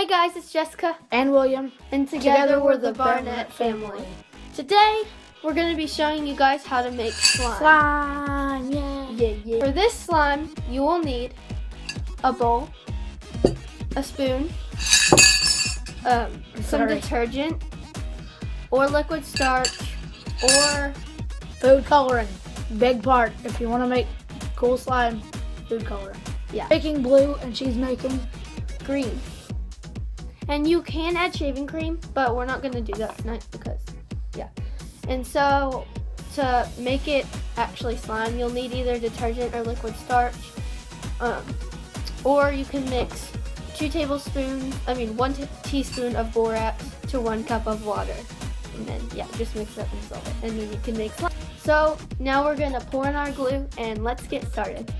guys, it's Jessica and William, and together we're the Barnett family. Today we're going to be showing you guys how to make slime. Slime, yeah. For this slime, you will need a bowl, a spoon, some detergent, or liquid starch, or food coloring. Big part if you want to make cool slime, food coloring. Yeah. Making blue and she's making green. And you can add shaving cream, but we're not going to do that tonight because, yeah. And so to make it actually slime, you'll need either detergent or liquid starch. Or you can mix 1 teaspoon of borax to 1 cup of water. And then, yeah, just mix that and dissolve it. And then you can make slime. So now we're going to pour in our glue and let's get started.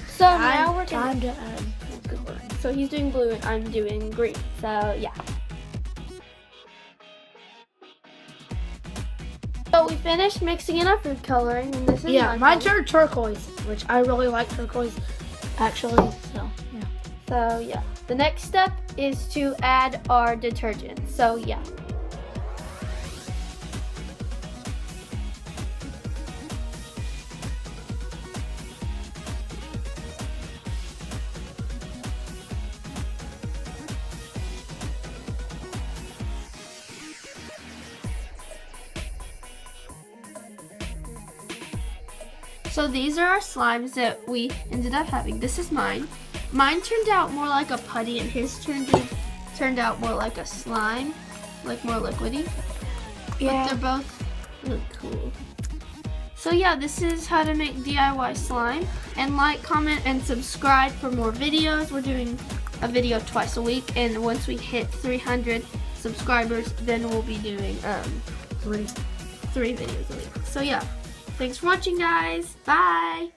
So now we're time to add food coloring. So he's doing blue and I'm doing green. So yeah. So we finished mixing in our food coloring, and this is mine turned turquoise, which I really like turquoise, actually. So yeah. So yeah. The next step is to add our detergent. So yeah. So these are our slimes that we ended up having. This is mine. Mine turned out more like a putty, and his turned out more like a slime, like more liquidy. Yeah. But they're both really cool. So yeah, this is how to make DIY slime. And like, comment, and subscribe for more videos. We're doing a video twice a week, and once we hit 300 subscribers, then we'll be doing 3 videos a week. So yeah. Thanks for watching, guys. Bye.